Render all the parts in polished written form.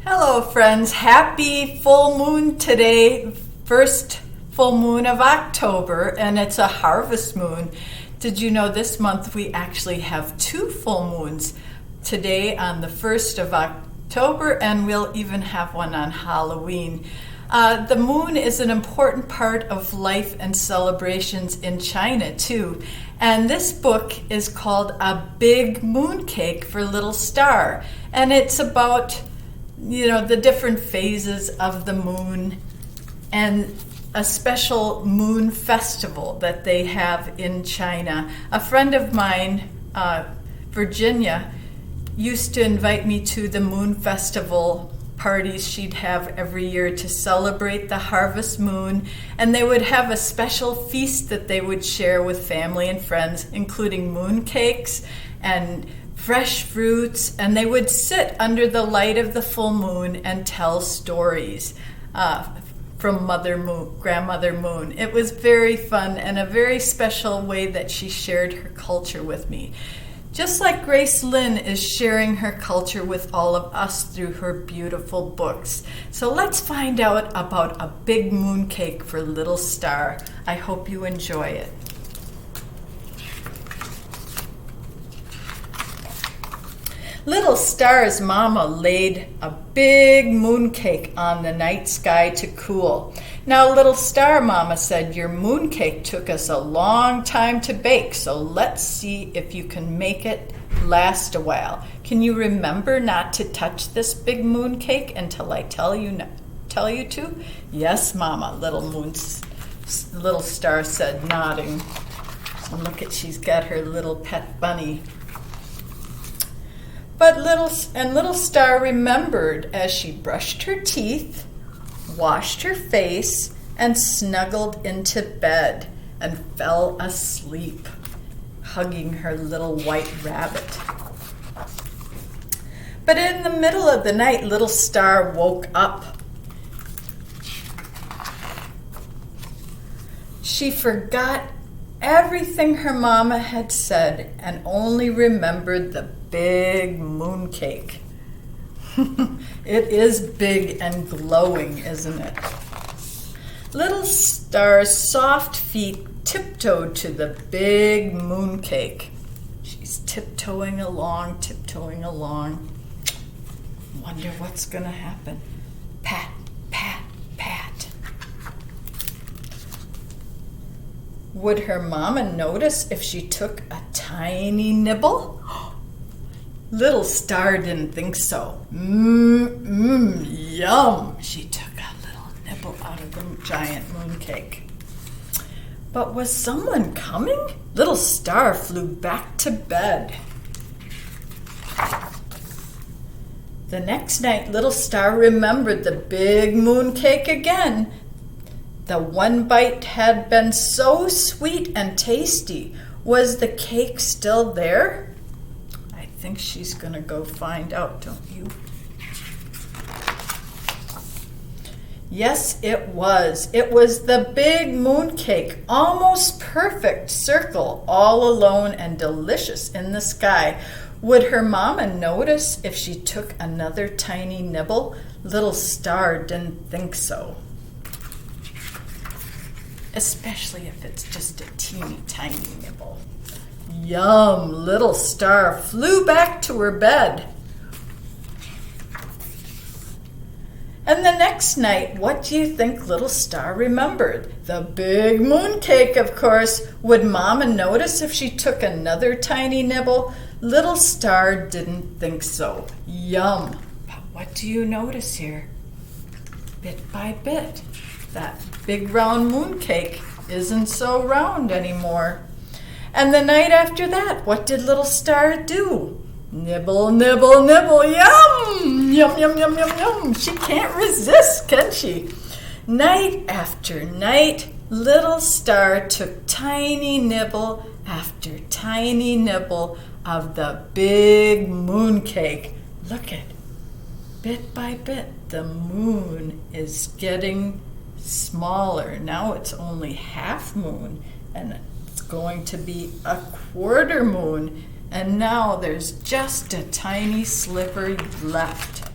Hello friends, happy full moon today, first full moon of October, and it's a harvest moon. Did you know this month we actually have two full moons, today on the 1st of October, and we'll even have one on Halloween. The moon is an important part of life and celebrations in China too, and this book is called A Big Mooncake for Little Star, and it's about the different phases of the moon and a special moon festival that they have in China. A friend of mine, Virginia, used to invite me to the moon festival parties she'd have every year to celebrate the harvest moon, and they would have a special feast that they would share with family and friends, including mooncakes and fresh fruits, and they would sit under the light of the full moon and tell stories from Grandmother Moon. It was very fun and a very special way that she shared her culture with me. Just like Grace Lynn is sharing her culture with all of us through her beautiful books. So let's find out about A Big Mooncake for Little Star. I hope you enjoy it. Little Star's mama laid a big mooncake on the night sky to cool. Now, Little Star mama said, "Your mooncake took us a long time to bake, so let's see if you can make it last a while. Can you remember not to touch this big mooncake until I tell you to?" "Yes, mama," Little Star said, nodding. And look she's got her little pet bunny. But Little Star remembered as she brushed her teeth, washed her face, and snuggled into bed and fell asleep, hugging her little white rabbit. But in the middle of the night, Little Star woke up. She forgot everything her mama had said and only remembered the big mooncake. It is big and glowing, isn't it? Little Star's soft feet tiptoed to the big mooncake. She's tiptoeing along. Wonder what's gonna happen. Pat, pat, pat. Would her mama notice if she took a tiny nibble? Little Star didn't think so. Yum! She took a little nibble out of the giant mooncake. But was someone coming? Little Star flew back to bed. The next night, Little Star remembered the big mooncake again. The one bite had been so sweet and tasty. Was the cake still there? I think she's gonna go find out, don't you? Yes, it was. It was the big mooncake, almost perfect circle, all alone and delicious in the sky. Would her mama notice if she took another tiny nibble? Little Star didn't think so. Especially if it's just a teeny tiny nibble. Yum! Little Star flew back to her bed. And the next night, what do you think Little Star remembered? The big mooncake, of course. Would Mama notice if she took another tiny nibble? Little Star didn't think so. Yum! But what do you notice here? Bit by bit, that big round mooncake isn't so round anymore. And the night after that, what did Little Star do? Nibble, nibble, nibble, yum! Yum, yum, yum, yum, yum. She can't resist, can she? Night after night, Little Star took tiny nibble after tiny nibble of the big mooncake. Look at, bit by bit, the moon is getting smaller. Now it's only half moon, and it's going to be a quarter moon, and now there's just a tiny sliver left.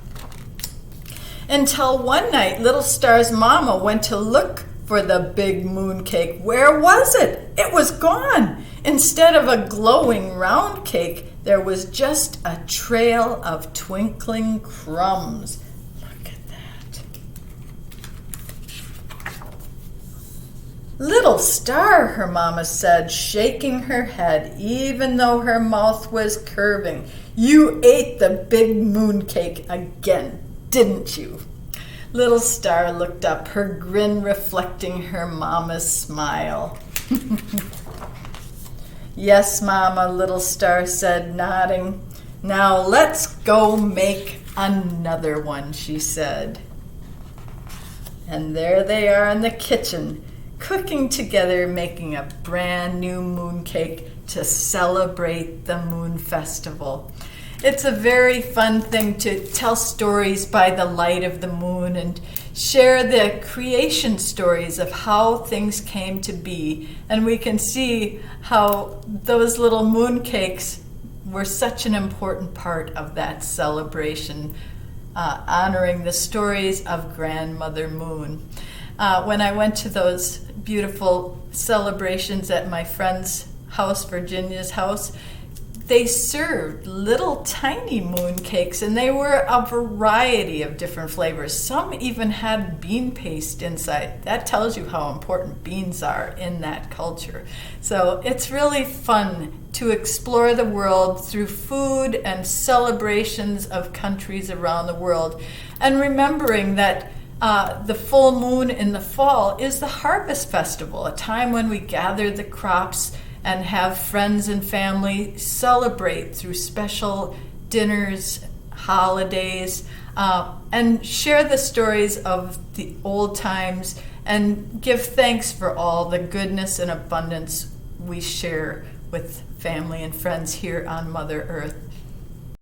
Until one night, Little Star's mama went to look for the big mooncake. Where was it? It was gone. Instead of a glowing round cake, there was just a trail of twinkling crumbs. Look at that. Little Star, her mama said, shaking her head, even though her mouth was curving. You ate the big mooncake again, didn't you? Little Star looked up, her grin reflecting her mama's smile. Yes, Mama, Little Star said, nodding. Now let's go make another one, she said. And there they are in the kitchen, cooking together, making a brand new mooncake to celebrate the Moon Festival. It's a very fun thing to tell stories by the light of the moon and share the creation stories of how things came to be. And we can see how those little mooncakes were such an important part of that celebration, honoring the stories of Grandmother Moon. When I went to those beautiful celebrations at my friend's house, Virginia's house, they served little tiny mooncakes, and they were a variety of different flavors. Some even had bean paste inside. That tells you how important beans are in that culture. So it's really fun to explore the world through food and celebrations of countries around the world. And remembering that the full moon in the fall is the harvest festival, a time when we gather the crops and have friends and family celebrate through special dinners, holidays, and share the stories of the old times and give thanks for all the goodness and abundance we share with family and friends here on Mother Earth.